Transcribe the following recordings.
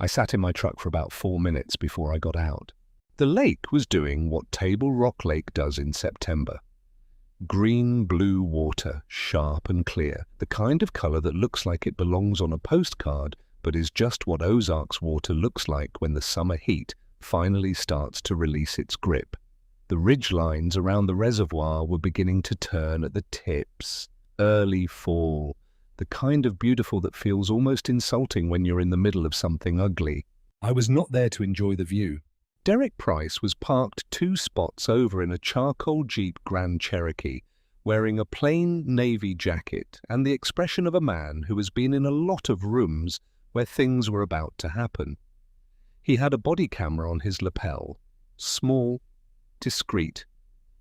I sat in my truck for about 4 minutes before I got out. The lake was doing what Table Rock Lake does in September. Green-blue water, sharp and clear, the kind of color that looks like it belongs on a postcard, but is just what Ozarks water looks like when the summer heat finally starts to release its grip. The ridge lines around the reservoir were beginning to turn at the tips. Early fall, the kind of beautiful that feels almost insulting when you're in the middle of something ugly. I was not there to enjoy the view. Derek Price was parked 2 spots over in a charcoal Jeep Grand Cherokee, wearing a plain navy jacket and the expression of a man who has been in a lot of rooms where things were about to happen. He had a body camera on his lapel, small, discreet,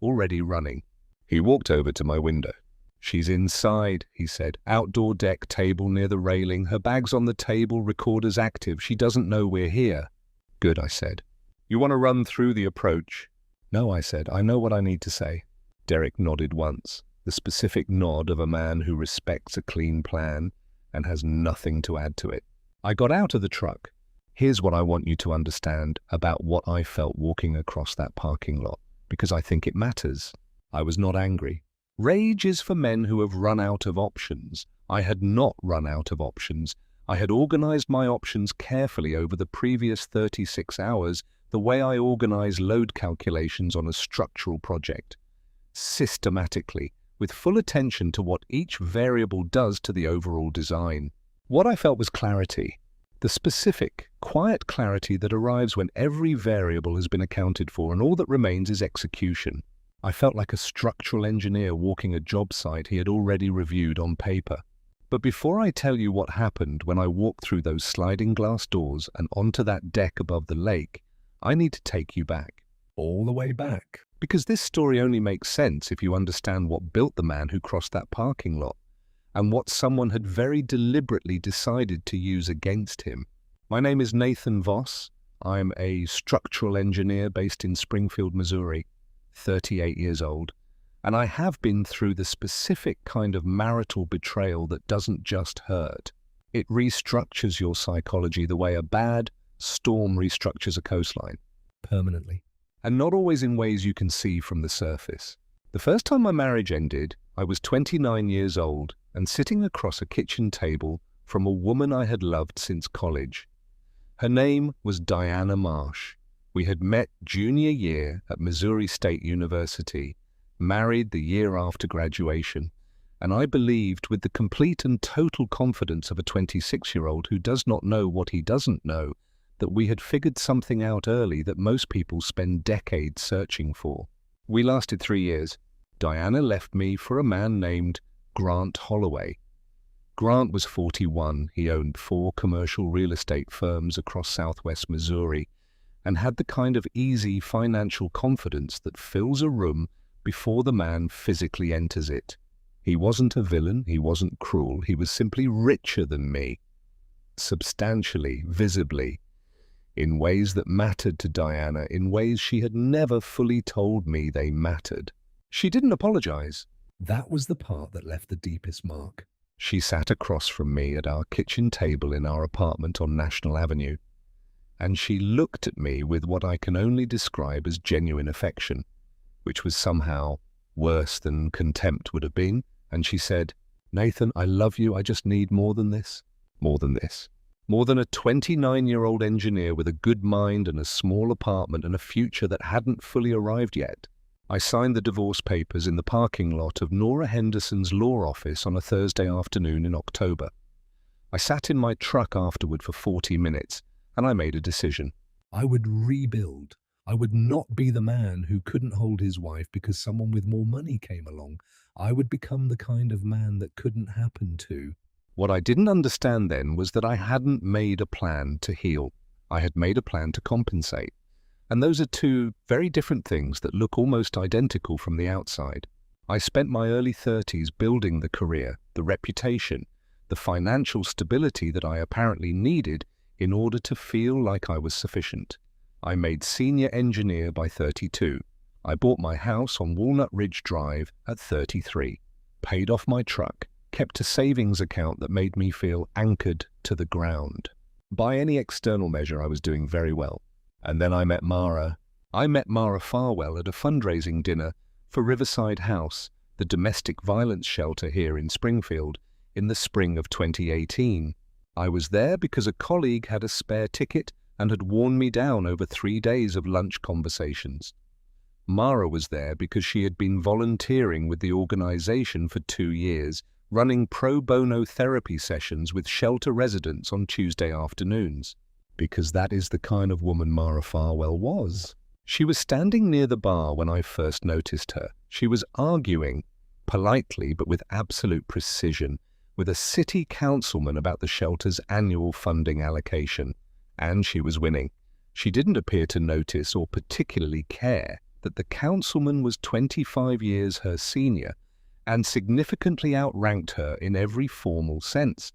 already running. He walked over to my window. "She's inside," he said. "Outdoor deck table near the railing. Her bag's on the table, recorder's active. She doesn't know we're here." "Good," I said. "You want to run through the approach?" "No," I said. "I know what I need to say." Derek nodded once, the specific nod of a man who respects a clean plan and has nothing to add to it. I got out of the truck. "Here's what I want you to understand about what I felt walking across that parking lot, because I think it matters." I was not angry. Rage is for men who have run out of options. I had not run out of options. I had organized my options carefully over the previous 36 hours, the way I organize load calculations on a structural project. Systematically, with full attention to what each variable does to the overall design. What I felt was clarity. The specific, quiet clarity that arrives when every variable has been accounted for and all that remains is execution. I felt like a structural engineer walking a job site he had already reviewed on paper. But before I tell you what happened when I walked through those sliding glass doors and onto that deck above the lake, I need to take you back. All the way back. Because this story only makes sense if you understand what built the man who crossed that parking lot, and what someone had very deliberately decided to use against him. My name is Nathan Voss. I'm a structural engineer based in Springfield, Missouri, 38 years old, and I have been through the specific kind of marital betrayal that doesn't just hurt. It restructures your psychology the way a bad storm restructures a coastline. Permanently. And not always in ways you can see from the surface. The first time my marriage ended, I was 29 years old and sitting across a kitchen table from a woman I had loved since college. Her name was Diana Marsh. We had met junior year at Missouri State University, married the year after graduation, and I believed with the complete and total confidence of a 26-year-old who does not know what he doesn't know, that we had figured something out early that most people spend decades searching for. We lasted 3 years. Diana left me for a man named Grant Holloway. Grant was 41. He owned 4 commercial real estate firms across southwest Missouri and had the kind of easy financial confidence that fills a room before the man physically enters it. He wasn't a villain, he wasn't cruel, he was simply richer than me. Substantially, visibly, in ways that mattered to Diana, in ways she had never fully told me they mattered. She didn't apologize. That was the part that left the deepest mark. She sat across from me at our kitchen table in our apartment on National Avenue, and she looked at me with what I can only describe as genuine affection, which was somehow worse than contempt would have been, and she said, "Nathan, I love you, I just need more than this." More than this. More than a 29-year-old engineer with a good mind and a small apartment and a future that hadn't fully arrived yet. I signed the divorce papers in the parking lot of Nora Henderson's law office on a Thursday afternoon in October. I sat in my truck afterward for 40 minutes, and I made a decision. I would rebuild. I would not be the man who couldn't hold his wife because someone with more money came along. I would become the kind of man that couldn't happen to. What I didn't understand then was that I hadn't made a plan to heal. I had made a plan to compensate. And those are 2 very different things that look almost identical from the outside. I spent my early 30s building the career, the reputation, the financial stability that I apparently needed in order to feel like I was sufficient. I made senior engineer by 32. I bought my house on Walnut Ridge Drive at 33, paid off my truck, kept a savings account that made me feel anchored to the ground. By any external measure, I was doing very well. And then I met Mara. I met Mara Farwell at a fundraising dinner for Riverside House, the domestic violence shelter here in Springfield, in the spring of 2018. I was there because a colleague had a spare ticket and had worn me down over 3 days of lunch conversations. Mara was there because she had been volunteering with the organization for 2 years, running pro bono therapy sessions with shelter residents on Tuesday afternoons. Because that is the kind of woman Mara Farwell was. She was standing near the bar when I first noticed her. She was arguing, politely but with absolute precision, with a city councilman about the shelter's annual funding allocation. And she was winning. She didn't appear to notice or particularly care that the councilman was 25 years her senior and significantly outranked her in every formal sense.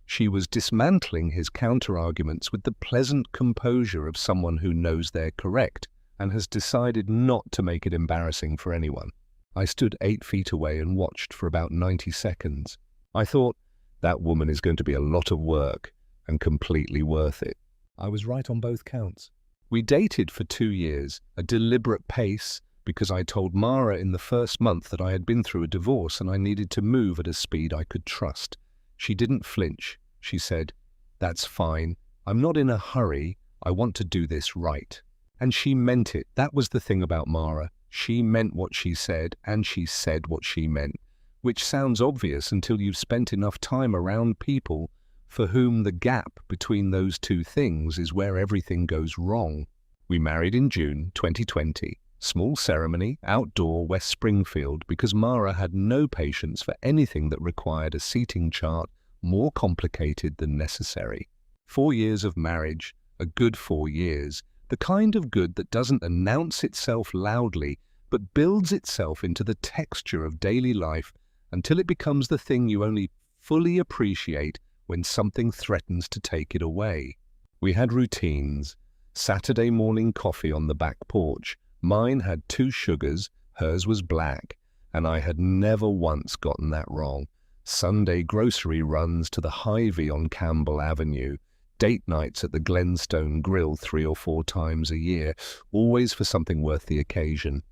She was dismantling his counter-arguments with the pleasant composure of someone who knows they're correct and has decided not to make it embarrassing for anyone. I stood 8 feet away and watched for about 90 seconds. I thought, that woman is going to be a lot of work and completely worth it. I was right on both counts. We dated for 2 years, a deliberate pace, because I told Mara in the first month that I had been through a divorce and I needed to move at a speed I could trust. She didn't flinch. She said, "That's fine. I'm not in a hurry. I want to do this right." And she meant it. That was the thing about Mara. She meant what she said, and she said what she meant, which sounds obvious until you've spent enough time around people for whom the gap between those two things is where everything goes wrong. We married in June 2020. Small ceremony, outdoor, West Springfield, because Mara had no patience for anything that required a seating chart more complicated than necessary. 4 years of marriage, a good 4 years, the kind of good that doesn't announce itself loudly, but builds itself into the texture of daily life until it becomes the thing you only fully appreciate when something threatens to take it away. We had routines. Saturday morning coffee on the back porch. Mine had 2 sugars, hers was black, and I had never once gotten that wrong. Sunday grocery runs to the Hy-Vee on Campbell Avenue. Date nights at the Glenstone Grill 3 or 4 times a year, always for something worth the occasion.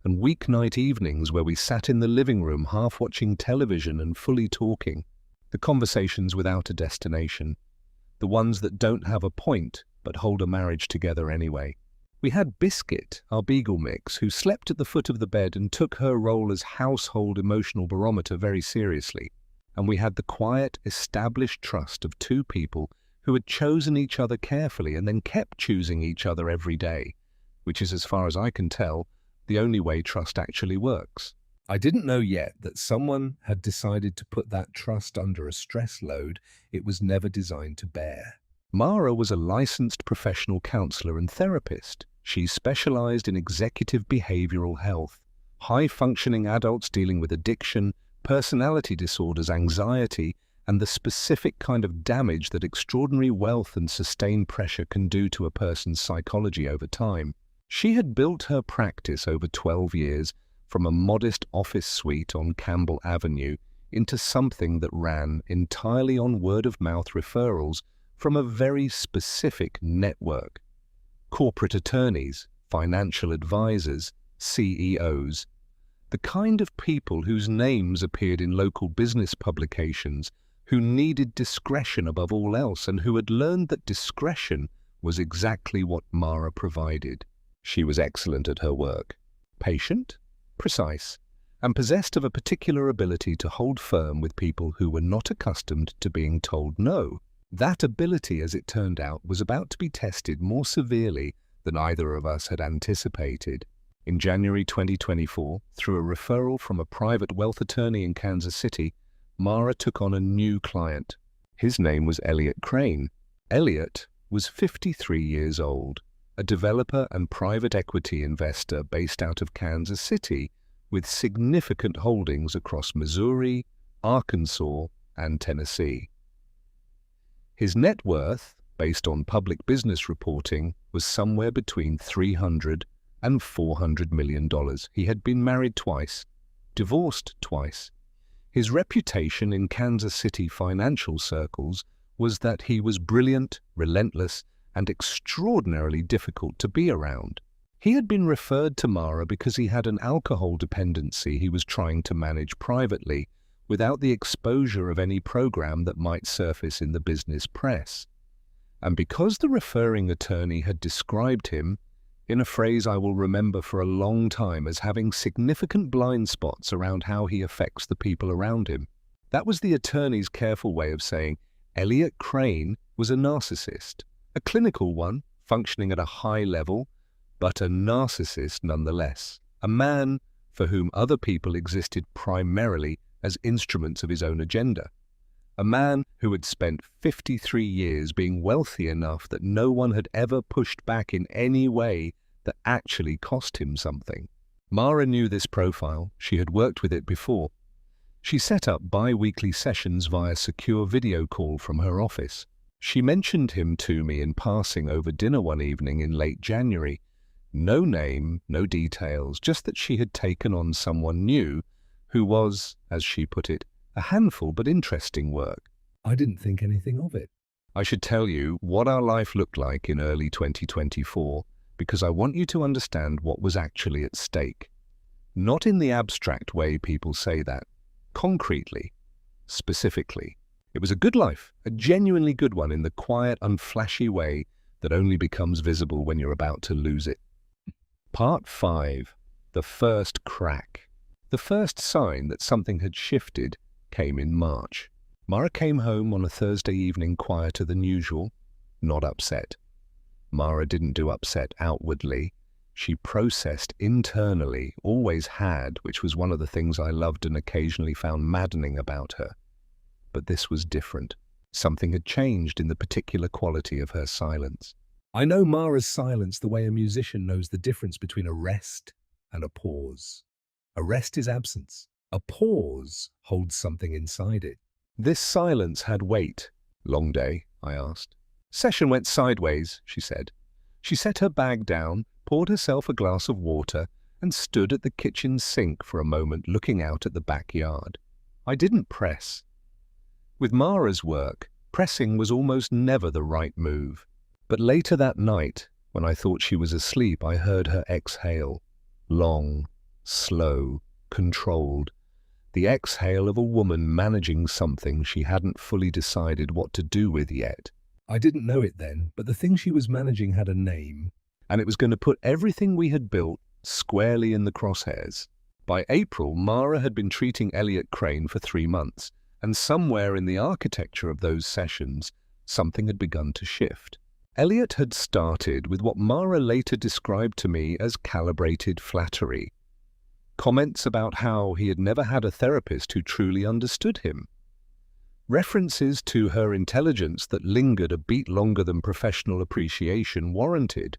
And weeknight evenings where we sat in the living room half watching television and fully talking. The conversations without a destination. The ones that don't have a point but hold a marriage together anyway. We had Biscuit, our beagle mix, who slept at the foot of the bed and took her role as household emotional barometer very seriously. And we had the quiet, established trust of 2 people who had chosen each other carefully and then kept choosing each other every day, which is, as far as I can tell, the only way trust actually works. I didn't know yet that someone had decided to put that trust under a stress load it was never designed to bear. Mara was a licensed professional counselor and therapist. She specialized in executive behavioral health, high-functioning adults dealing with addiction, personality disorders, anxiety, and the specific kind of damage that extraordinary wealth and sustained pressure can do to a person's psychology over time. She had built her practice over 12 years from a modest office suite on Campbell Avenue into something that ran entirely on word-of-mouth referrals from a very specific network. Corporate attorneys, financial advisors, CEOs, the kind of people whose names appeared in local business publications, who needed discretion above all else and who had learned that discretion was exactly what Mara provided. She was excellent at her work, patient, precise, and possessed of a particular ability to hold firm with people who were not accustomed to being told no. That ability, as it turned out, was about to be tested more severely than either of us had anticipated. In January 2024, through a referral from a private wealth attorney in Kansas City, Mara took on a new client. His name was Elliot Crane. Elliot was 53 years old, a developer and private equity investor based out of Kansas City with significant holdings across Missouri, Arkansas, and Tennessee. His net worth, based on public business reporting, was somewhere between $300 and $400 million. He had been married twice, divorced twice. His reputation in Kansas City financial circles was that he was brilliant, relentless, and extraordinarily difficult to be around. He had been referred to Mara because he had an alcohol dependency he was trying to manage privately, without the exposure of any program that might surface in the business press. And because the referring attorney had described him, in a phrase I will remember for a long time, as having significant blind spots around how he affects the people around him. That was the attorney's careful way of saying Elliot Crane was a narcissist, a clinical one, functioning at a high level, but a narcissist nonetheless, a man for whom other people existed primarily as instruments of his own agenda, a man who had spent 53 years being wealthy enough that no one had ever pushed back in any way that actually cost him something. Mara knew this profile. She had worked with it before. She set up bi-weekly sessions via secure video call from her office. She mentioned him to me in passing over dinner one evening in late January. No name, no details, just that she had taken on someone new who was, as she put it, a handful but interesting work. I didn't think anything of it. I should tell you what our life looked like in early 2024, because I want you to understand what was actually at stake. Not in the abstract way people say that. Concretely, specifically. It was a good life, a genuinely good one, in the quiet, unflashy way that only becomes visible when you're about to lose it. Part 5. The first crack. The first sign that something had shifted came in March. Mara came home on a Thursday evening quieter than usual, not upset. Mara didn't do upset outwardly. She processed internally, always had, which was one of the things I loved and occasionally found maddening about her. But this was different. Something had changed in the particular quality of her silence. I know Mara's silence the way a musician knows the difference between a rest and a pause. A rest is absence. A pause holds something inside it. This silence had weight. Long day, I asked. Session went sideways, she said. She set her bag down, poured herself a glass of water, and stood at the kitchen sink for a moment looking out at the backyard. I didn't press. With Mara's work, pressing was almost never the right move. But later that night, when I thought she was asleep, I heard her exhale. Long, slow, controlled. The exhale of a woman managing something she hadn't fully decided what to do with yet. I didn't know it then, but the thing she was managing had a name. And it was going to put everything we had built squarely in the crosshairs. By April, Mara had been treating Elliot Crane for 3 months, and somewhere in the architecture of those sessions, something had begun to shift. Elliot had started with what Mara later described to me as calibrated flattery. Comments about how he had never had a therapist who truly understood him. References to her intelligence that lingered a beat longer than professional appreciation warranted.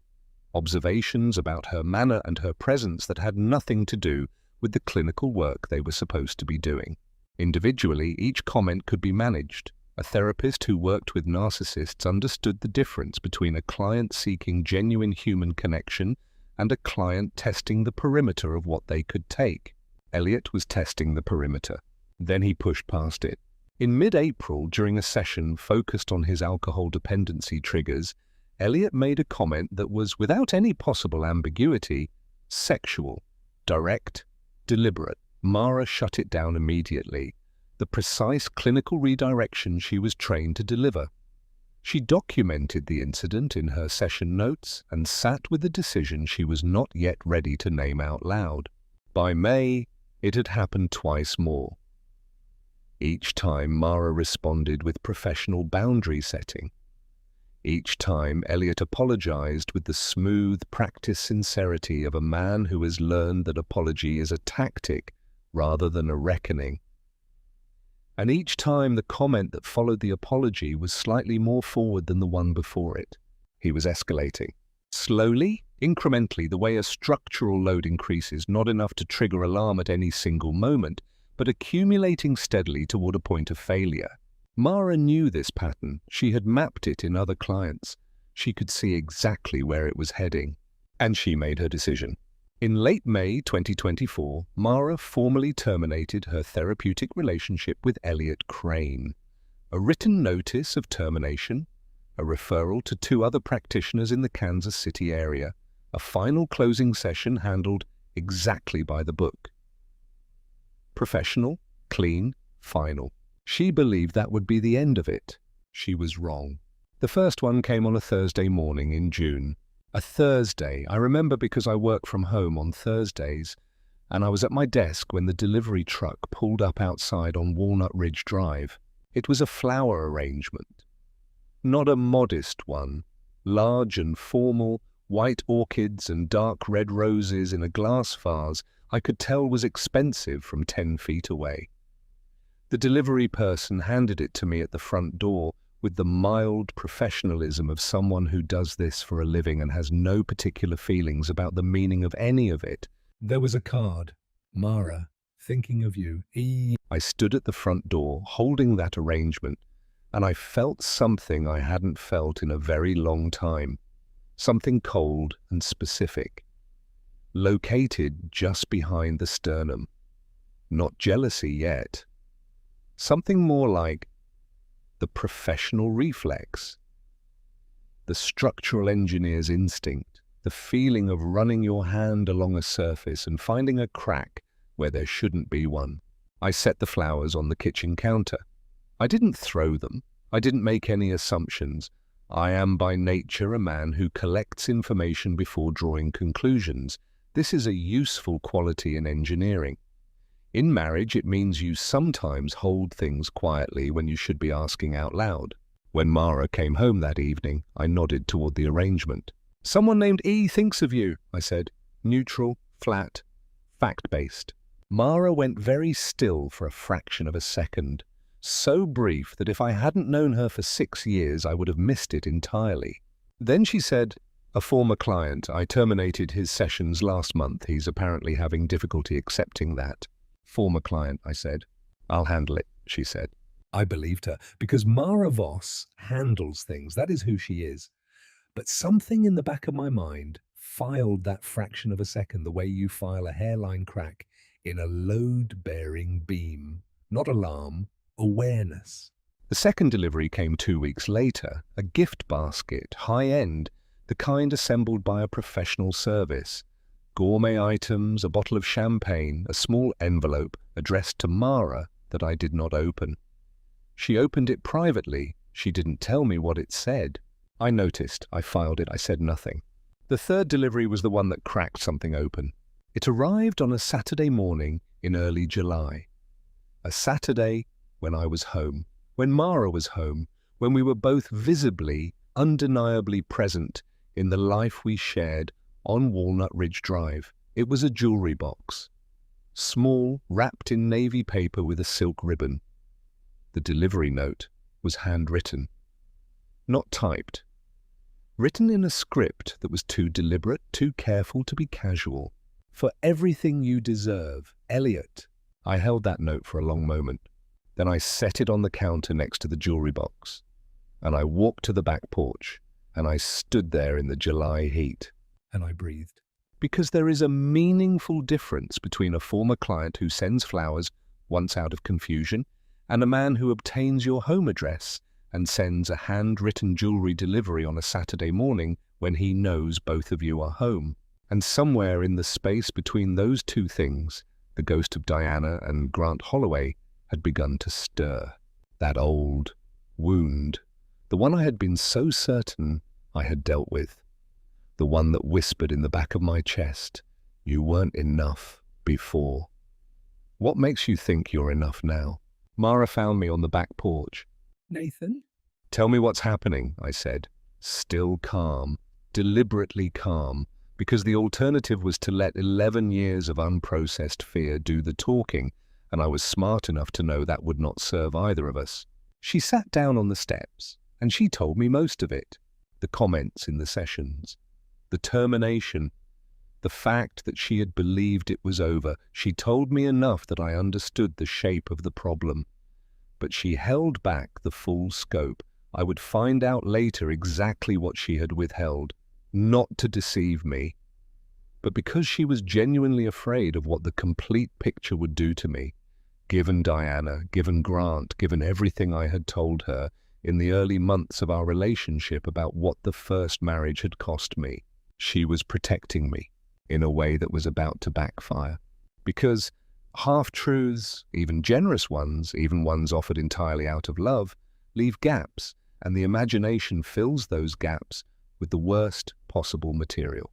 Observations about her manner and her presence that had nothing to do with the clinical work they were supposed to be doing. Individually, each comment could be managed. A therapist who worked with narcissists understood the difference between a client seeking genuine human connection and a client testing the perimeter of what they could take. Elliot was testing the perimeter. Then he pushed past it. In mid-April, during a session focused on his alcohol dependency triggers, Elliot made a comment that was, without any possible ambiguity, sexual, direct, deliberate. Mara shut it down immediately. The precise clinical redirection she was trained to deliver. She documented the incident in her session notes and sat with the decision she was not yet ready to name out loud. By May, it had happened twice more. Each time Mara responded with professional boundary setting. Each time Elliot apologized with the smooth, practiced sincerity of a man who has learned that apology is a tactic rather than a reckoning. And each time the comment that followed the apology was slightly more forward than the one before it. He was escalating. Slowly, incrementally, the way a structural load increases, not enough to trigger alarm at any single moment, but accumulating steadily toward a point of failure. Mara knew this pattern. She had mapped it in other clients. She could see exactly where it was heading. And she made her decision. In late May 2024, Mara formally terminated her therapeutic relationship with Elliot Crane. a written notice of termination, a referral to 2 other practitioners in the Kansas City area, a final closing session handled exactly by the book. Professional, clean, final. She believed that would be the end of it. She was wrong. The first one came on a Thursday morning in June. A Thursday, I remember because I work from home on Thursdays, and I was at my desk when the delivery truck pulled up outside on Walnut Ridge Drive. It was a flower arrangement. Not a modest one. Large and formal, white orchids and dark red roses in a glass vase I could tell was expensive from 10 feet away. The delivery person handed it to me at the front door with the mild professionalism of someone who does this for a living and has no particular feelings about the meaning of any of it. There was a card. Mara, thinking of you. I stood at the front door holding that arrangement, and I felt something I hadn't felt in a very long time. Something cold and specific. Located just behind the sternum. Not jealousy yet. Something more like the professional reflex. The structural engineer's instinct. The feeling of running your hand along a surface and finding a crack where there shouldn't be one. I set the flowers on the kitchen counter. I didn't throw them. I didn't make any assumptions. I am by nature a man who collects information before drawing conclusions. This is a useful quality in engineering. In marriage, it means you sometimes hold things quietly when you should be asking out loud. When Mara came home that evening, I nodded toward the arrangement. "Someone named E thinks of you," I said. Neutral, flat, fact-based. Mara went very still for a fraction of a second. So brief that if I hadn't known her for 6 years, I would have missed it entirely. Then she said, "A former client. I terminated his sessions last month. He's apparently having difficulty accepting that." "Former client," I said. "I'll handle it," she said. I believed her, because Mara Voss handles things. That is who she is. But something in the back of my mind filed that fraction of a second the way you file a hairline crack in a load-bearing beam. Not alarm, awareness. The second delivery came 2 weeks later, a gift basket, high-end, the kind assembled by a professional service. Gourmet items, a bottle of champagne, a small envelope addressed to Mara that I did not open. She opened it privately. She didn't tell me what it said. I noticed. I filed it. I said nothing. The third delivery was the one that cracked something open. It arrived on a Saturday morning in early July. A Saturday when I was home, when Mara was home, when we were both visibly, undeniably present in the life we shared on Walnut Ridge Drive. It was a jewelry box. Small, wrapped in navy paper with a silk ribbon. The delivery note was handwritten. Not typed. Written in a script that was too deliberate, too careful to be casual. "For everything you deserve, Elliot." I held that note for a long moment. Then I set it on the counter next to the jewelry box. And I walked to the back porch, and I stood there in the July heat. And I breathed. Because there is a meaningful difference between a former client who sends flowers once out of confusion and a man who obtains your home address and sends a handwritten jewelry delivery on a Saturday morning when he knows both of you are home. And somewhere in the space between those two things, the ghost of Diana and Grant Holloway had begun to stir. That old wound, the one I had been so certain I had dealt with. The one that whispered in the back of my chest, "You weren't enough before." What makes you think you're enough now? Mara found me on the back porch. "Nathan?" "Tell me what's happening," I said, still calm, deliberately calm, because the alternative was to let 11 years of unprocessed fear do the talking, and I was smart enough to know that would not serve either of us. She sat down on the steps, and she told me most of it. The comments in the sessions, the termination, the fact that she had believed it was over. She told me enough that I understood the shape of the problem. But she held back the full scope. I would find out later exactly what she had withheld, not to deceive me, but because she was genuinely afraid of what the complete picture would do to me. Given Diana, given Grant, given everything I had told her in the early months of our relationship about what the first marriage had cost me, she was protecting me in a way that was about to backfire. Because half-truths, even generous ones, even ones offered entirely out of love, leave gaps, and the imagination fills those gaps with the worst possible material.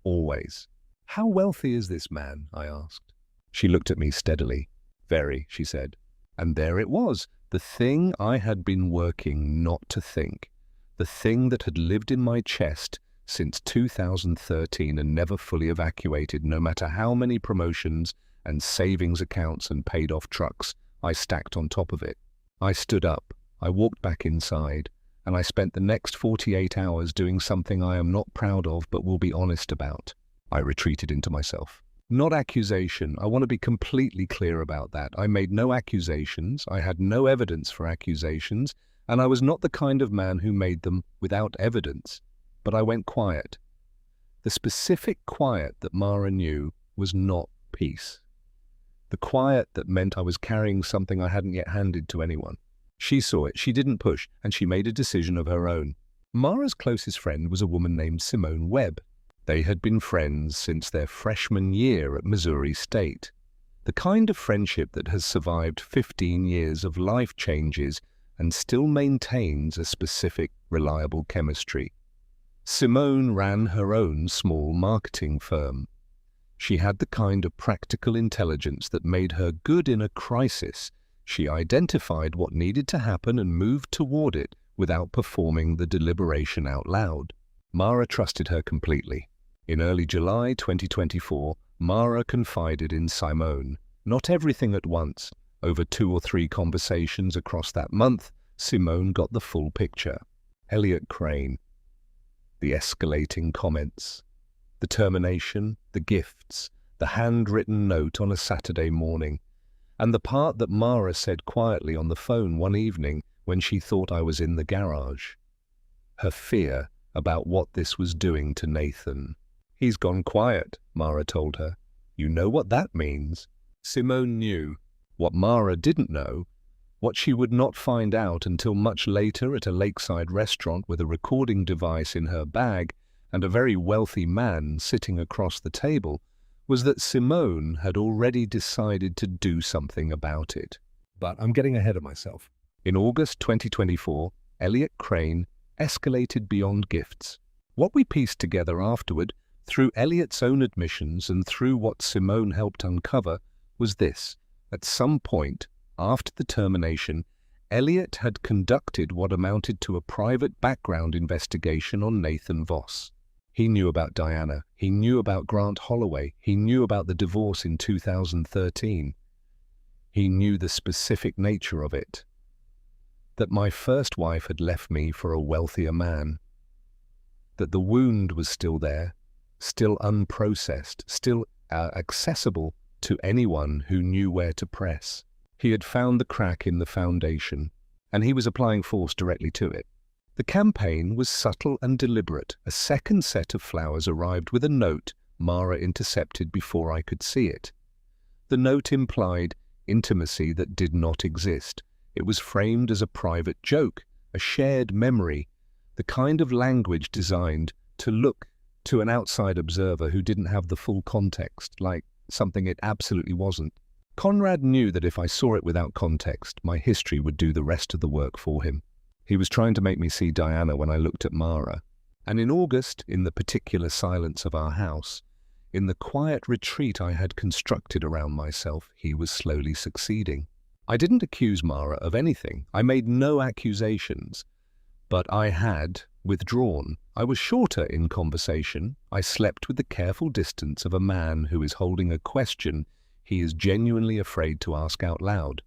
Always. "How wealthy is this man?" I asked. She looked at me steadily. "Very," she said. And there it was, the thing I had been working not to think, the thing that had lived in my chest since 2013 and never fully evacuated, no matter how many promotions and savings accounts and paid-off trucks I stacked on top of it. I stood up, I walked back inside, and I spent the next 48 hours doing something I am not proud of but will be honest about. I retreated into myself. Not accusation. I want to be completely clear about that. I made no accusations, I had no evidence for accusations, and I was not the kind of man who made them without evidence. But I went quiet. The specific quiet that Mara knew was not peace. The quiet that meant I was carrying something I hadn't yet handed to anyone. She saw it, she didn't push, and she made a decision of her own. Mara's closest friend was a woman named Simone Webb. They had been friends since their freshman year at Missouri State. The kind of friendship that has survived 15 years of life changes and still maintains a specific, reliable chemistry. Simone ran her own small marketing firm. She had the kind of practical intelligence that made her good in a crisis. She identified what needed to happen and moved toward it without performing the deliberation out loud. Mara trusted her completely. In early July 2024, Mara confided in Simone. Not everything at once. Over 2 or 3 conversations across that month, Simone got the full picture. Elliot Crane. The escalating comments. The termination, the gifts, the handwritten note on a Saturday morning, and the part that Mara said quietly on the phone one evening when she thought I was in the garage. Her fear about what this was doing to Nathan. "He's gone quiet," Mara told her. "You know what that means." Simone knew. What Mara didn't know, what she would not find out until much later at a lakeside restaurant with a recording device in her bag and a very wealthy man sitting across the table, was that Simone had already decided to do something about it. But I'm getting ahead of myself. In August 2024, Elliot Crane escalated beyond gifts. What we pieced together afterward, through Elliot's own admissions and through what Simone helped uncover, was this. At some point, after the termination, Elliot had conducted what amounted to a private background investigation on Nathan Voss. He knew about Diana, he knew about Grant Holloway, he knew about the divorce in 2013. He knew the specific nature of it. That my first wife had left me for a wealthier man. That the wound was still there, still unprocessed, still accessible to anyone who knew where to press. He had found the crack in the foundation, and he was applying force directly to it. The campaign was subtle and deliberate. A second set of flowers arrived with a note Mara intercepted before I could see it. The note implied intimacy that did not exist. It was framed as a private joke, a shared memory, the kind of language designed to look to an outside observer who didn't have the full context, like something it absolutely wasn't. Conrad knew that if I saw it without context, my history would do the rest of the work for him. He was trying to make me see Diana when I looked at Mara. And in August, in the particular silence of our house, in the quiet retreat I had constructed around myself, he was slowly succeeding. I didn't accuse Mara of anything. I made no accusations. But I had withdrawn. I was shorter in conversation. I slept with the careful distance of a man who is holding a question he is genuinely afraid to ask out loud.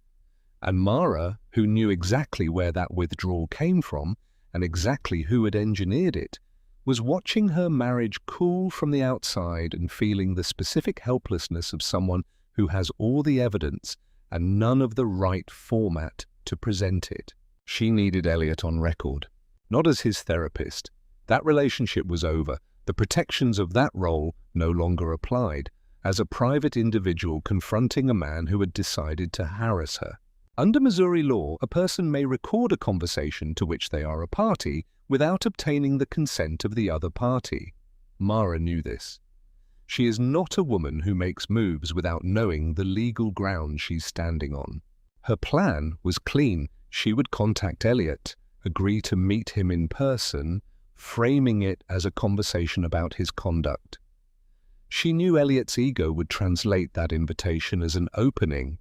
And Mara, who knew exactly where that withdrawal came from and exactly who had engineered it, was watching her marriage cool from the outside and feeling the specific helplessness of someone who has all the evidence and none of the right format to present it. She needed Elliot on record, not as his therapist. That relationship was over. The protections of that role no longer applied. as a private individual confronting a man who had decided to harass her. Under Missouri law, a person may record a conversation to which they are a party without obtaining the consent of the other party. Mara knew this. She is not a woman who makes moves without knowing the legal ground she's standing on. Her plan was clean. She would contact Elliot, agree to meet him in person, framing it as a conversation about his conduct. She knew Elliot's ego would translate that invitation as an opening.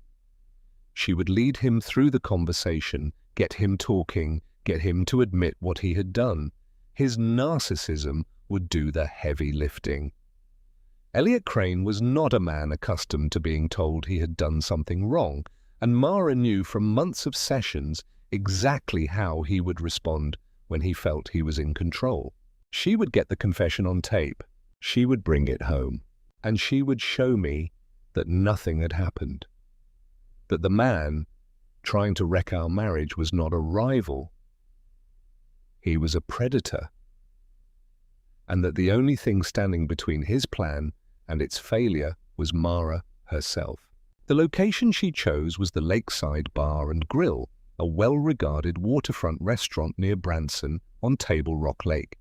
She would lead him through the conversation, get him talking, get him to admit what he had done. His narcissism would do the heavy lifting. Elliot Crane was not a man accustomed to being told he had done something wrong, and Mara knew from months of sessions exactly how he would respond when he felt he was in control. She would get the confession on tape. She would bring it home, and she would show me that nothing had happened. That the man trying to wreck our marriage was not a rival. He was a predator. And that the only thing standing between his plan and its failure was Mara herself. The location she chose was the Lakeside Bar and Grill, a well-regarded waterfront restaurant near Branson on Table Rock Lake.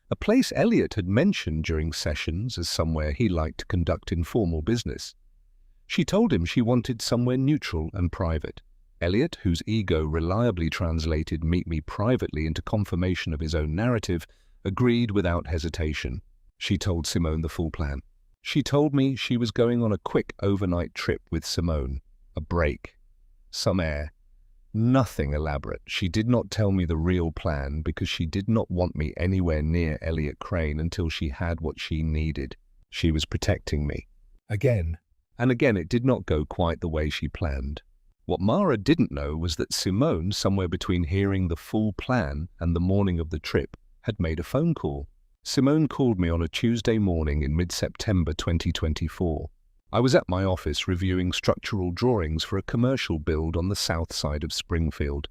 A place Elliot had mentioned during sessions as somewhere he liked to conduct informal business. She told him she wanted somewhere neutral and private. Elliot, whose ego reliably translated "meet me privately" into confirmation of his own narrative, agreed without hesitation. She told Simone the full plan. She told me she was going on a quick overnight trip with Simone. A break. Some air. Nothing elaborate. She did not tell me the real plan because she did not want me anywhere near Elliot Crane until she had what she needed. She was protecting me. Again. And again, it did not go quite the way she planned. What Mara didn't know was that Simone, somewhere between hearing the full plan and the morning of the trip, had made a phone call. Simone called me on a Tuesday morning in mid-September 2024. I was at my office reviewing structural drawings for a commercial build on the south side of Springfield.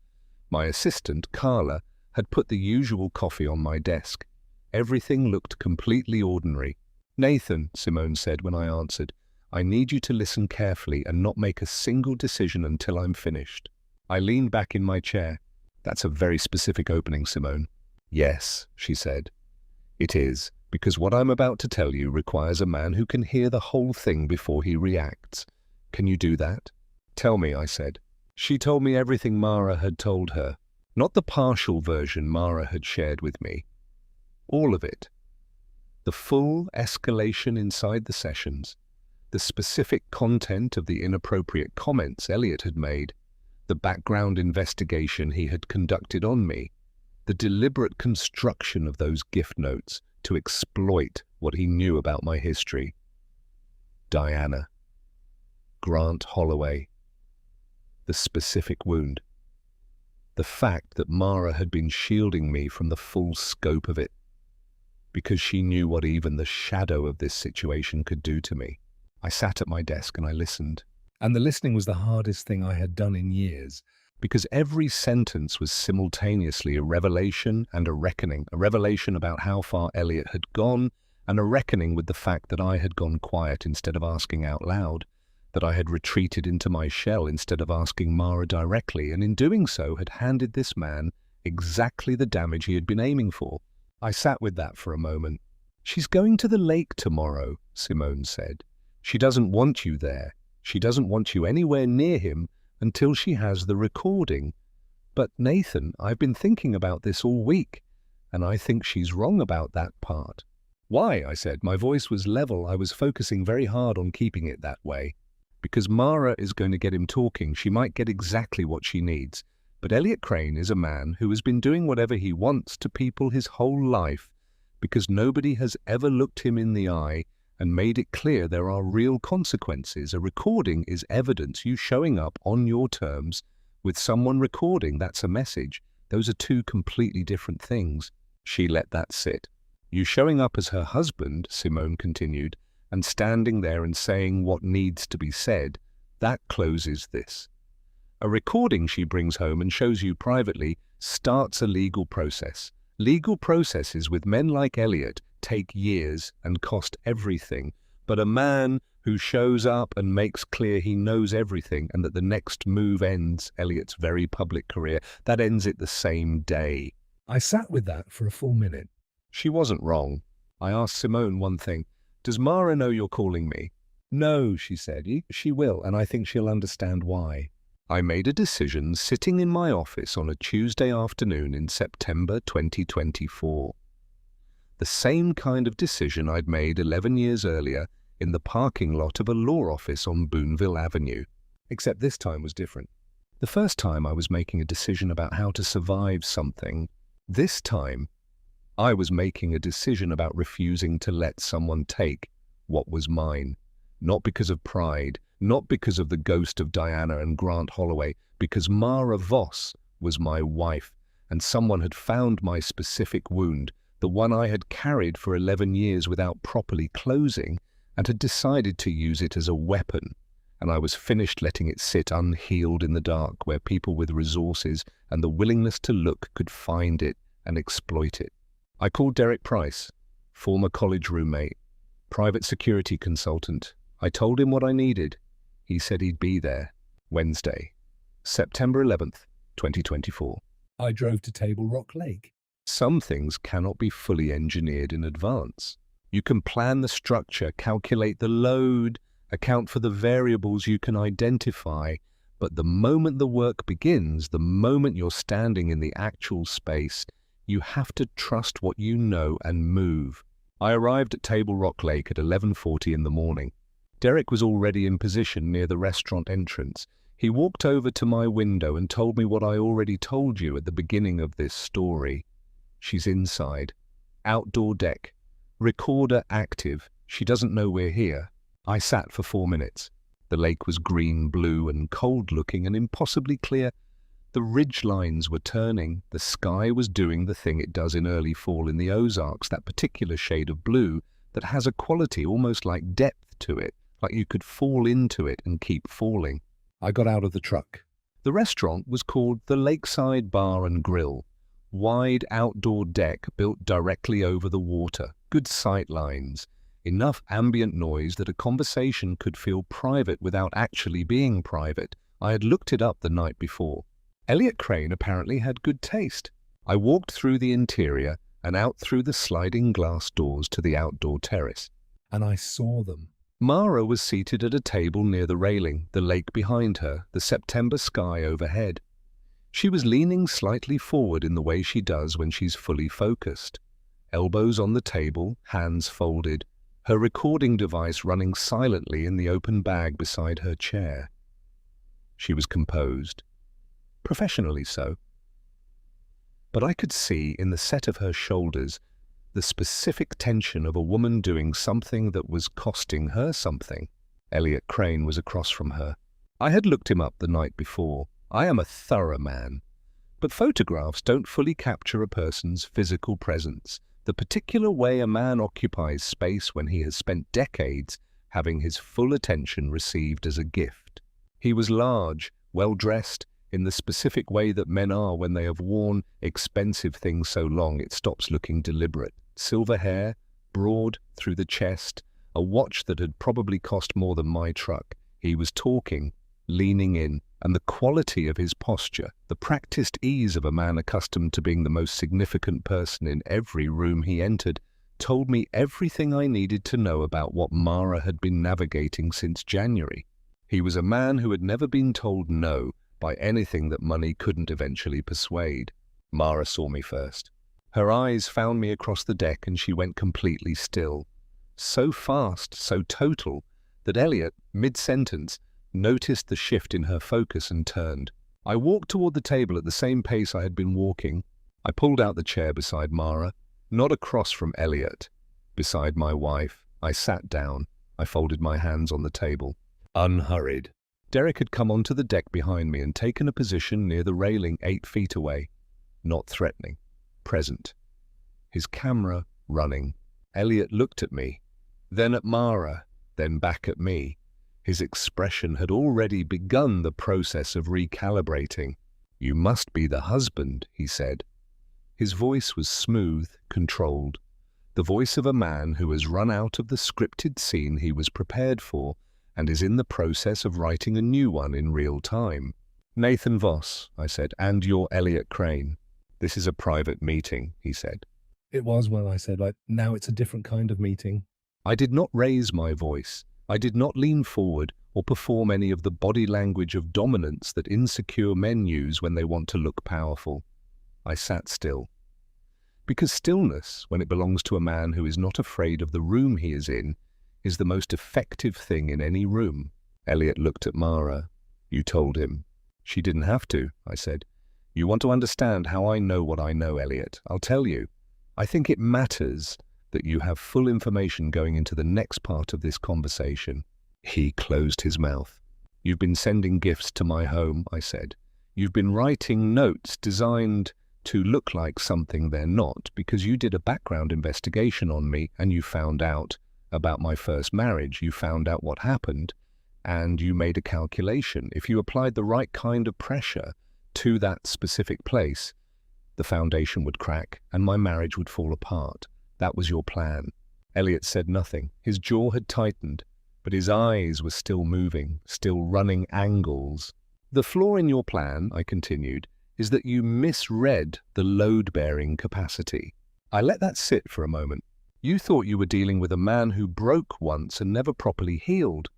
My assistant, Carla, had put the usual coffee on my desk. Everything looked completely ordinary. "Nathan," Simone said when I answered, "I need you to listen carefully and not make a single decision until I'm finished." I leaned back in my chair. "That's a very specific opening, Simone." "Yes," she said. "It is, because what I'm about to tell you requires a man who can hear the whole thing before he reacts. Can you do that?" "Tell me," I said. She told me everything Mara had told her, not the partial version Mara had shared with me. All of it. The full escalation inside the sessions, the specific content of the inappropriate comments Elliot had made, the background investigation he had conducted on me, the deliberate construction of those gift notes to exploit what he knew about my history. Diana. Grant Holloway. The specific wound. The fact that Mara had been shielding me from the full scope of it, because she knew what even the shadow of this situation could do to me. I sat at my desk and I listened. And the listening was the hardest thing I had done in years. Because every sentence was simultaneously a revelation and a reckoning. A revelation about how far Elliot had gone, and a reckoning with the fact that I had gone quiet instead of asking out loud, that I had retreated into my shell instead of asking Mara directly, and in doing so had handed this man exactly the damage he had been aiming for. I sat with that for a moment. "She's going to the lake tomorrow," Simone said. "She doesn't want you there. She doesn't want you anywhere near him until she has the recording. But Nathan, I've been thinking about this all week, and I think she's wrong about that part." "Why?" I said. My voice was level. I was focusing very hard on keeping it that way. "Because Mara is going to get him talking. She might get exactly what she needs. But Elliot Crane is a man who has been doing whatever he wants to people his whole life, because nobody has ever looked him in the eye and made it clear there are real consequences. A recording is evidence. You showing up on your terms with someone recording, that's a message. Those are two completely different things." She let that sit. "You showing up as her husband," Simone continued, "and standing there and saying what needs to be said, that closes this. A recording she brings home and shows you privately starts a legal process. Legal processes with men like Elliot take years and cost everything, but a man who shows up and makes clear he knows everything and that the next move ends Elliot's very public career. That ends it the same day. I sat with that for a full minute. She wasn't wrong. I asked Simone one thing. Does Mara know you're calling me? No, she said. She will, and I think she'll understand why. I made a decision sitting in my office on a Tuesday afternoon in September 2024. The same kind of decision I'd made 11 years earlier in the parking lot of a law office on Boonville Avenue. Except this time was different. The first time I was making a decision about how to survive something. This time, I was making a decision about refusing to let someone take what was mine. Not because of pride, not because of the ghost of Diana and Grant Holloway, because Mara Voss was my wife, and someone had found my specific wound, the one I had carried for 11 years without properly closing, and had decided to use it as a weapon. And I was finished letting it sit unhealed in the dark where people with resources and the willingness to look could find it and exploit it. I called Derek Price, former college roommate, private security consultant. I told him what I needed. He said he'd be there. Wednesday, September 11th, 2024. I drove to Table Rock Lake. Some things cannot be fully engineered in advance. You can plan the structure, calculate the load, account for the variables you can identify, but the moment the work begins, the moment you're standing in the actual space, you have to trust what you know and move. I arrived at Table Rock Lake at 11:40 in the morning. Derek was already in position near the restaurant entrance. He walked over to my window and told me what I already told you at the beginning of this story. She's inside. Outdoor deck. Recorder active. She doesn't know we're here. I sat for 4 minutes. The lake was green, blue, and cold-looking and impossibly clear. The ridge lines were turning. The sky was doing the thing it does in early fall in the Ozarks, that particular shade of blue that has a quality almost like depth to it, like you could fall into it and keep falling. I got out of the truck. The restaurant was called the Lakeside Bar and Grill. Wide outdoor deck built directly over the water. Good sight lines. Enough ambient noise that a conversation could feel private without actually being private. I had looked it up the night before. Elliot Crane apparently had good taste. I walked through the interior and out through the sliding glass doors to the outdoor terrace. And I saw them. Mara was seated at a table near the railing, the lake behind her, the September sky overhead. She was leaning slightly forward in the way she does when she's fully focused. Elbows on the table, hands folded, her recording device running silently in the open bag beside her chair. She was composed. Professionally so. But I could see in the set of her shoulders the specific tension of a woman doing something that was costing her something. Elliot Crane was across from her. I had looked him up the night before. I am a thorough man. But photographs don't fully capture a person's physical presence, the particular way a man occupies space when he has spent decades having his full attention received as a gift. He was large, well-dressed, in the specific way that men are when they have worn expensive things so long it stops looking deliberate. Silver hair, broad through the chest, a watch that had probably cost more than my truck. He was talking, leaning in, and the quality of his posture, the practiced ease of a man accustomed to being the most significant person in every room he entered, told me everything I needed to know about what Mara had been navigating since January. He was a man who had never been told no by anything that money couldn't eventually persuade. Mara saw me first. Her eyes found me across the deck and she went completely still. So fast, so total, that Elliot, mid-sentence, noticed the shift in her focus and turned. I walked toward the table at the same pace I had been walking. I pulled out the chair beside Mara, not across from Elliot. Beside my wife, I sat down. I folded my hands on the table. Unhurried. Derek had come onto the deck behind me and taken a position near the railing 8 feet away. Not threatening. Present. His camera running. Elliot looked at me, then at Mara, then back at me. His expression had already begun the process of recalibrating. "You must be the husband," he said. His voice was smooth, controlled. The voice of a man who has run out of the scripted scene he was prepared for and is in the process of writing a new one in real time. "Nathan Voss," I said, "and you're Elliot Crane. This is a private meeting," he said. It was, well, I said, now it's a different kind of meeting. I did not raise my voice. I did not lean forward or perform any of the body language of dominance that insecure men use when they want to look powerful. I sat still. Because stillness, when it belongs to a man who is not afraid of the room he is in, is the most effective thing in any room. Elliot looked at Mara. "You told him." "She didn't have to," I said. "You want to understand how I know what I know, Elliot? I'll tell you. I think it matters that you have full information going into the next part of this conversation." He closed his mouth. "You've been sending gifts to my home," I said. "You've been writing notes designed to look like something they're not because you did a background investigation on me and you found out about my first marriage. You found out what happened and you made a calculation. If you applied the right kind of pressure to that specific place, the foundation would crack and my marriage would fall apart. That was your plan." Elliot said nothing. His jaw had tightened, but his eyes were still moving, still running angles. "The flaw in your plan," I continued, "is that you misread the load-bearing capacity." I let that sit for a moment. "You thought you were dealing with a man who broke once and never properly healed.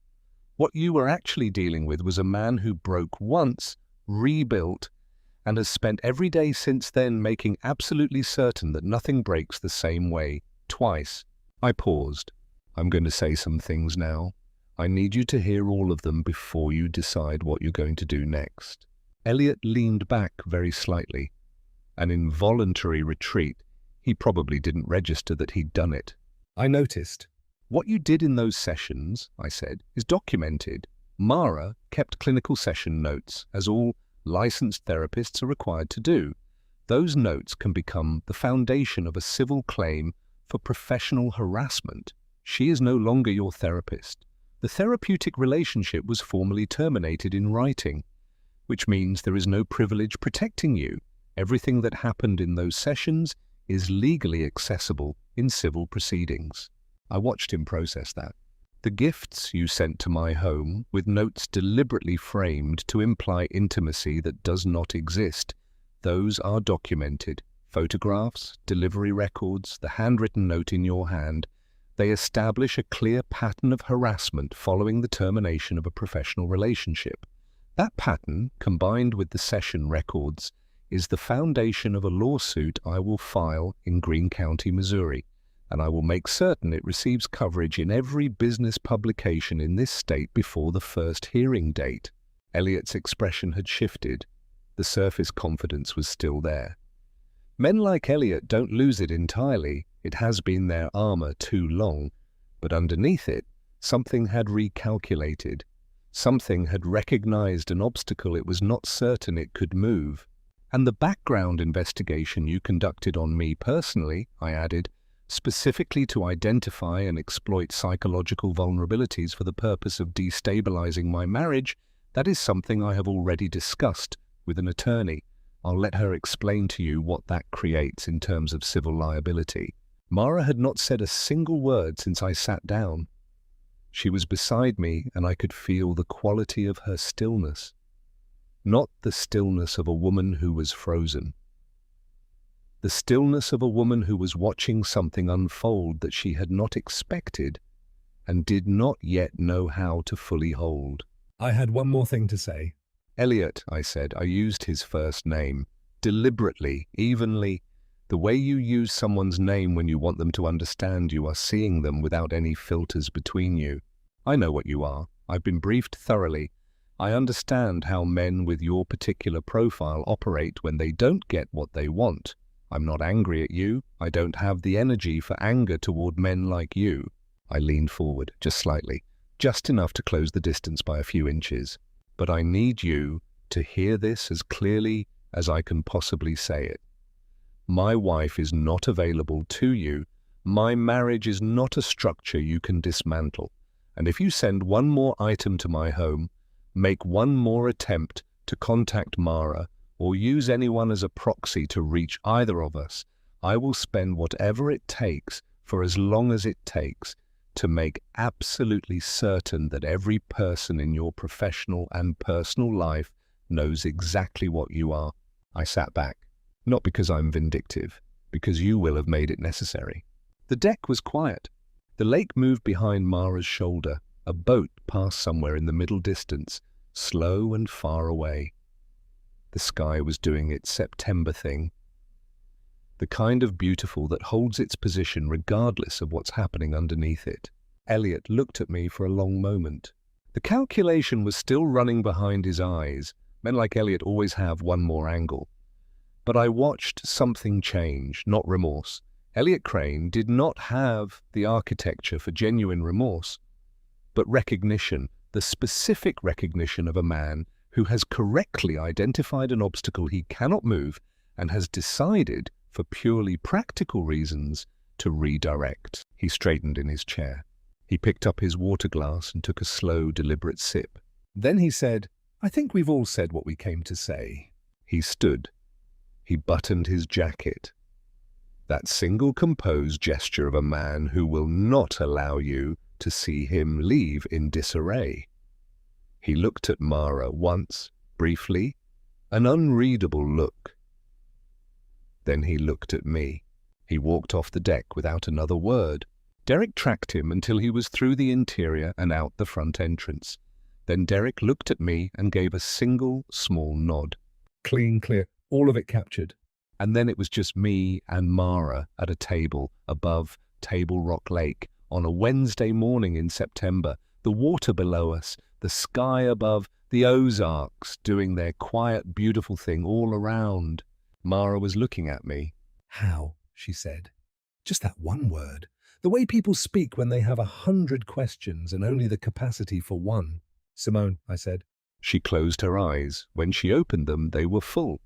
What you were actually dealing with was a man who broke once, rebuilt, and has spent every day since then making absolutely certain that nothing breaks the same way, twice." I paused. "I'm going to say some things now. I need you to hear all of them before you decide what you're going to do next." Elliot leaned back very slightly. An involuntary retreat. He probably didn't register that he'd done it. I noticed. "What you did in those sessions," I said, "is documented. Mara kept clinical session notes, as all licensed therapists are required to do. Those notes can become the foundation of a civil claim for professional harassment. She is no longer your therapist. The therapeutic relationship was formally terminated in writing, which means there is no privilege protecting you. Everything that happened in those sessions is legally accessible in civil proceedings." I watched him process that. "The gifts you sent to my home, with notes deliberately framed to imply intimacy that does not exist, those are documented. Photographs, delivery records, the handwritten note in your hand, they establish a clear pattern of harassment following the termination of a professional relationship. That pattern, combined with the session records, is the foundation of a lawsuit I will file in Greene County, Missouri, and I will make certain it receives coverage in every business publication in this state before the first hearing date." Elliot's expression had shifted. The surface confidence was still there. Men like Elliot don't lose it entirely. It has been their armor too long. But underneath it, something had recalculated. Something had recognized an obstacle it was not certain it could move. "And the background investigation you conducted on me personally," I added, "specifically to identify and exploit psychological vulnerabilities for the purpose of destabilizing my marriage, that is something I have already discussed with an attorney. I'll let her explain to you what that creates in terms of civil liability." Mara had not said a single word since I sat down. She was beside me, and I could feel the quality of her stillness. Not the stillness of a woman who was frozen. The stillness of a woman who was watching something unfold that she had not expected and did not yet know how to fully hold. I had one more thing to say. "Elliot," I said. I used his first name. Deliberately, evenly. The way you use someone's name when you want them to understand you are seeing them without any filters between you. I know what you are. I've been briefed thoroughly. I understand how men with your particular profile operate when they don't get what they want. I'm not angry at you. I don't have the energy for anger toward men like you." I leaned forward, just slightly, just enough to close the distance by a few inches. "But I need you to hear this as clearly as I can possibly say it. My wife is not available to you. My marriage is not a structure you can dismantle. And if you send one more item to my home, make one more attempt to contact Mara, or use anyone as a proxy to reach either of us, I will spend whatever it takes for as long as it takes to make absolutely certain that every person in your professional and personal life knows exactly what you are. I sat back, not because I'm vindictive, because you will have made it necessary. The deck was quiet. The lake moved behind Mara's shoulder. A boat passed somewhere in the middle distance, slow and far away. The sky was doing its September thing, the kind of beautiful that holds its position regardless of what's happening underneath it. Elliot looked at me for a long moment. The calculation was still running behind his eyes. Men like Elliot always have one more angle. But I watched something change, not remorse. Elliot Crane did not have the architecture for genuine remorse, but recognition, the specific recognition of a man who has correctly identified an obstacle he cannot move and has decided, for purely practical reasons, to redirect. He straightened in his chair. He picked up his water glass and took a slow, deliberate sip. Then he said, "I think we've all said what we came to say." He stood. He buttoned his jacket. That single composed gesture of a man who will not allow you to see him leave in disarray. He looked at Mara once, briefly, an unreadable look. Then he looked at me. He walked off the deck without another word. Derek tracked him until he was through the interior and out the front entrance. Then Derek looked at me and gave a single small nod. Clean, clear, all of it captured. And then it was just me and Mara at a table above Table Rock Lake on a Wednesday morning in September, the water below us, the sky above, the Ozarks doing their quiet, beautiful thing all around. Mara was looking at me. How? She said. Just that one word. The way people speak when they have 100 questions and only the capacity for one. Simone, I said. She closed her eyes. When she opened them, they were full.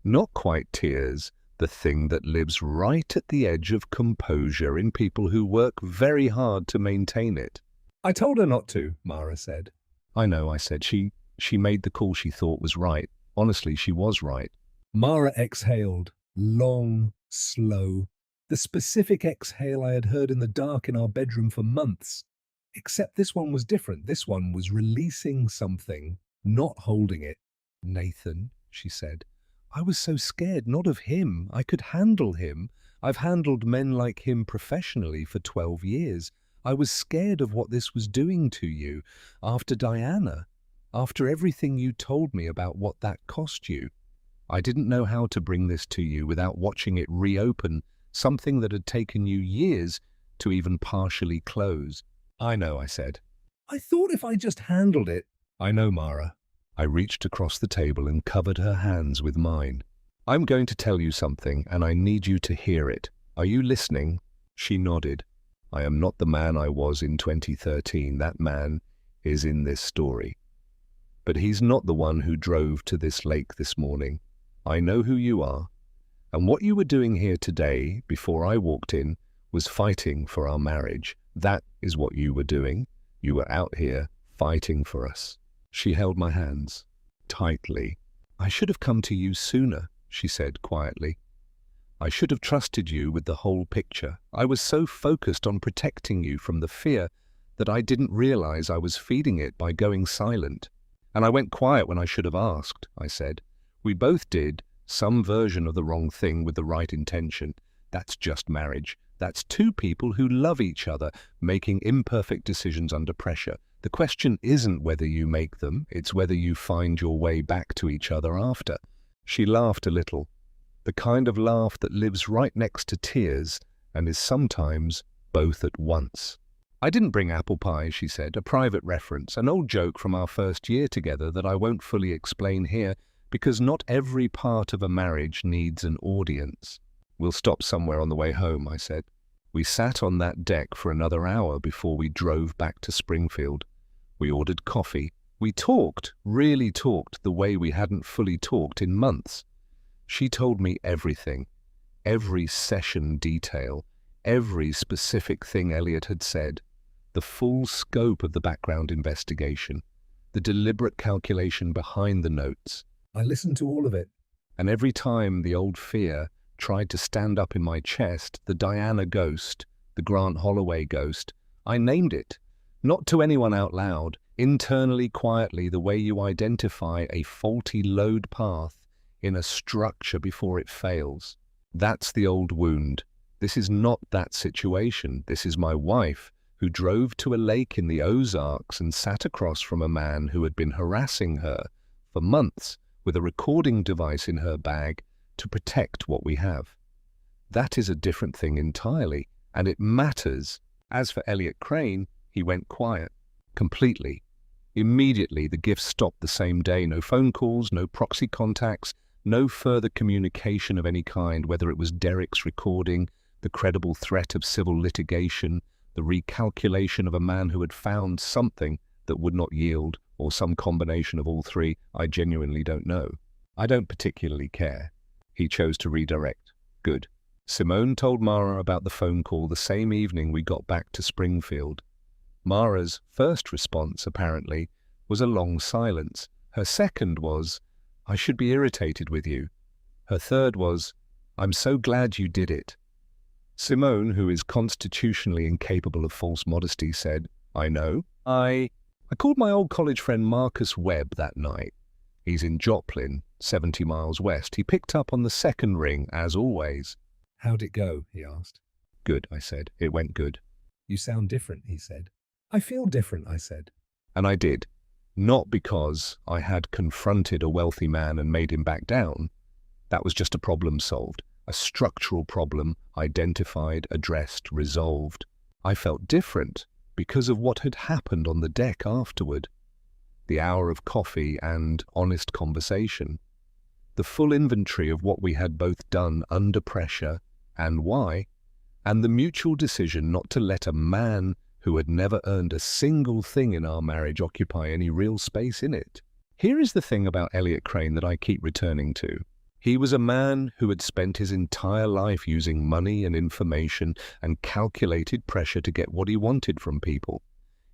Not quite tears, the thing that lives right at the edge of composure in people who work very hard to maintain it. I told her not to, Mara said. I know, I said. She made the call she thought was right. Honestly, she was right. Mara exhaled, long, slow, the specific exhale I had heard in the dark in our bedroom for months. Except this one was different. This one was releasing something, not holding it. Nathan, she said, I was so scared, not of him. I could handle him. I've handled men like him professionally for 12 years. I was scared of what this was doing to you. After Diana, after everything you told me about what that cost you, I didn't know how to bring this to you without watching it reopen, something that had taken you years to even partially close. I know, I said. I thought if I just handled it. I know, Mara. I reached across the table and covered her hands with mine. I'm going to tell you something, and I need you to hear it. Are you listening? She nodded. I am not the man I was in 2013. That man is in this story. But he's not the one who drove to this lake this morning. I know who you are. And what you were doing here today, before I walked in, was fighting for our marriage. That is what you were doing. You were out here fighting for us. She held my hands tightly. I should have come to you sooner, she said quietly. I should have trusted you with the whole picture. I was so focused on protecting you from the fear that I didn't realize I was feeding it by going silent. And I went quiet when I should have asked, I said. We both did some version of the wrong thing with the right intention. That's just marriage. That's two people who love each other, making imperfect decisions under pressure. The question isn't whether you make them, it's whether you find your way back to each other after. She laughed a little, the kind of laugh that lives right next to tears and is sometimes both at once. I didn't bring apple pie, she said, a private reference, an old joke from our first year together that I won't fully explain here because not every part of a marriage needs an audience. We'll stop somewhere on the way home, I said. We sat on that deck for another hour before we drove back to Springfield. We ordered coffee. We talked, really talked, the way we hadn't fully talked in months. She told me everything, every session detail, every specific thing Elliot had said, the full scope of the background investigation, the deliberate calculation behind the notes. I listened to all of it. And every time the old fear tried to stand up in my chest, the Diana ghost, The Grant Holloway ghost. I named it. Not to anyone out loud, internally, quietly, the way you identify a faulty load path in a structure before it fails. That's the old wound. This is not that situation. This is my wife, who drove to a lake in the Ozarks and sat across from a man who had been harassing her for months with a recording device in her bag to protect what we have. That is a different thing entirely, and it matters. As for Elliot Crane, he went quiet, completely. Immediately, the gifts stopped the same day. No phone calls, no proxy contacts, no further communication of any kind, whether it was Derek's recording, the credible threat of civil litigation, the recalculation of a man who had found something that would not yield, or some combination of all three. I genuinely don't know. I don't particularly care. He chose to redirect. Good. Simone told Mara about the phone call the same evening we got back to Springfield. Mara's first response, apparently, was a long silence. Her second was, "I should be irritated with you." Her third was, "I'm so glad you did it." Simone, who is constitutionally incapable of false modesty, said, "I know. I called my old college friend Marcus Webb that night. He's in Joplin, 70 miles west. He picked up on the second ring, as always." "How'd it go?" he asked. "Good," I said. "It went good." "You sound different," he said. "I feel different," I said. And I did. Not because I had confronted a wealthy man and made him back down. That was just a problem solved. A structural problem identified, addressed, resolved. I felt different because of what had happened on the deck afterward. The hour of coffee and honest conversation. The full inventory of what we had both done under pressure and why, and the mutual decision not to let a man who had never earned a single thing in our marriage occupy any real space in it. Here is the thing about Elliot Crane that I keep returning to. He was a man who had spent his entire life using money and information and calculated pressure to get what he wanted from people.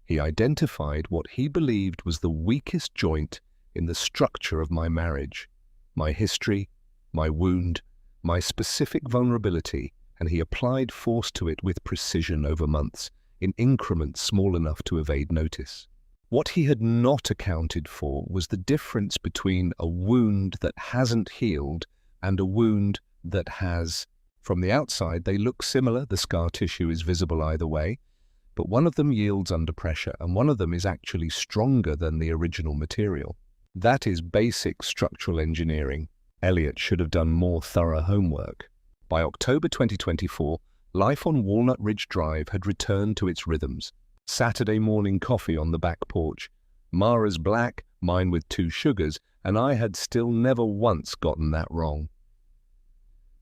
He identified what he believed was the weakest joint in the structure of my marriage, my history, my wound, my specific vulnerability, and he applied force to it with precision over months, in increments small enough to evade notice. What he had not accounted for was the difference between a wound that hasn't healed and a wound that has. From the outside, they look similar. The scar tissue is visible either way, but one of them yields under pressure, and one of them is actually stronger than the original material. That is basic structural engineering. Elliot should have done more thorough homework. By October 2024, life on Walnut Ridge Drive had returned to its rhythms. Saturday morning coffee on the back porch, Mara's black, mine with 2 sugars, and I had still never once gotten that wrong.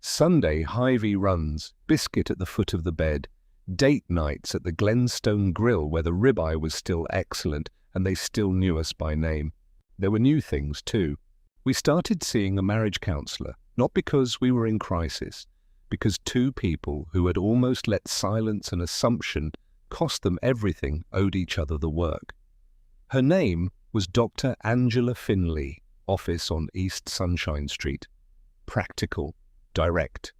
Sunday Hy-Vee runs, biscuit at the foot of the bed, date nights at the Glenstone Grill where the ribeye was still excellent and they still knew us by name. There were new things too. We started seeing a marriage counselor, not because we were in crisis, because 2 people who had almost let silence and assumption cost them everything owed each other the work. Her name was Dr. Angela Finley, office on East Sunshine Street. Practical, direct,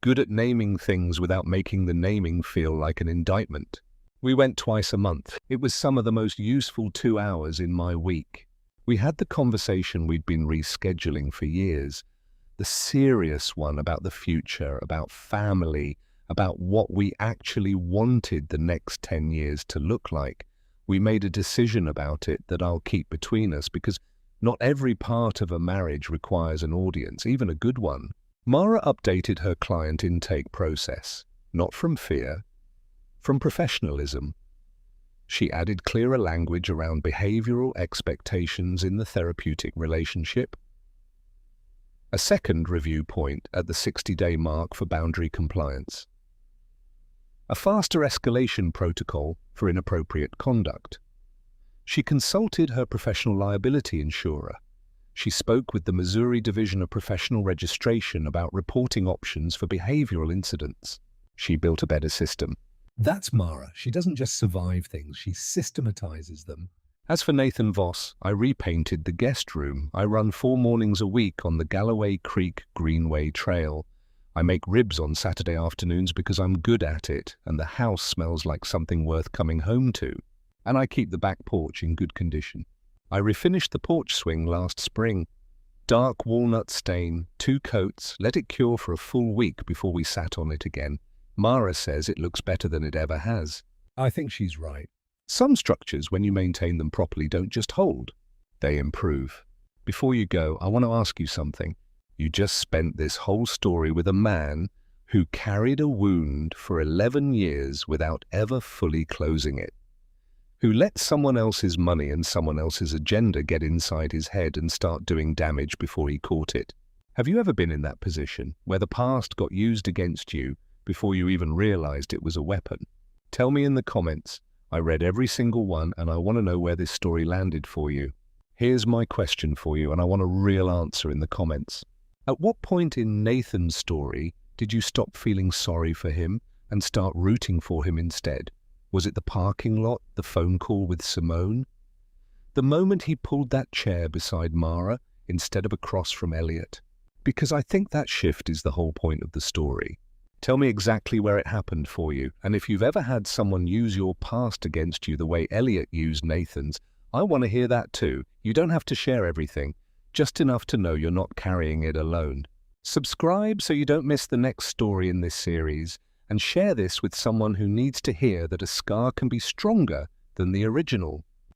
good at naming things without making the naming feel like an indictment. We went twice a month. It was some of the most useful 2 hours in my week. We had the conversation we'd been rescheduling for years, the serious one about the future, about family, about what we actually wanted the next 10 years to look like. We made a decision about it that I'll keep between us because not every part of a marriage requires an audience, even a good one. Mara updated her client intake process, not from fear, from professionalism. She added clearer language around behavioral expectations in the therapeutic relationship. A second review point at the 60-day mark for boundary compliance. A faster escalation protocol for inappropriate conduct. She consulted her professional liability insurer. She spoke with the Missouri Division of Professional Registration about reporting options for behavioral incidents. She built a better system. That's Mara. She doesn't just survive things, she systematizes them. As for Nathan Voss, I repainted the guest room. I run 4 mornings a week on the Galloway Creek Greenway Trail. I make ribs on Saturday afternoons because I'm good at it and the house smells like something worth coming home to. And I keep the back porch in good condition. I refinished the porch swing last spring. Dark walnut stain, 2 coats, let it cure for a full week before we sat on it again. Mara says it looks better than it ever has. I think she's right. Some structures, when you maintain them properly, don't just hold. They improve. Before you go, I want to ask you something. You just spent this whole story with a man who carried a wound for 11 years without ever fully closing it, who let someone else's money and someone else's agenda get inside his head and start doing damage before he caught it. Have you ever been in that position where the past got used against you before you even realized it was a weapon? Tell me in the comments. I read every single one and I want to know where this story landed for you. Here's my question for you and I want a real answer in the comments. At what point in Nathan's story did you stop feeling sorry for him and start rooting for him instead? Was it the parking lot, the phone call with Simone? The moment he pulled that chair beside Mara instead of across from Elliot? Because I think that shift is the whole point of the story. Tell me exactly where it happened for you, and if you've ever had someone use your past against you the way Elliot used Nathan's, I want to hear that too. You don't have to share everything, just enough to know you're not carrying it alone. Subscribe so you don't miss the next story in this series, and share this with someone who needs to hear that a scar can be stronger than the original.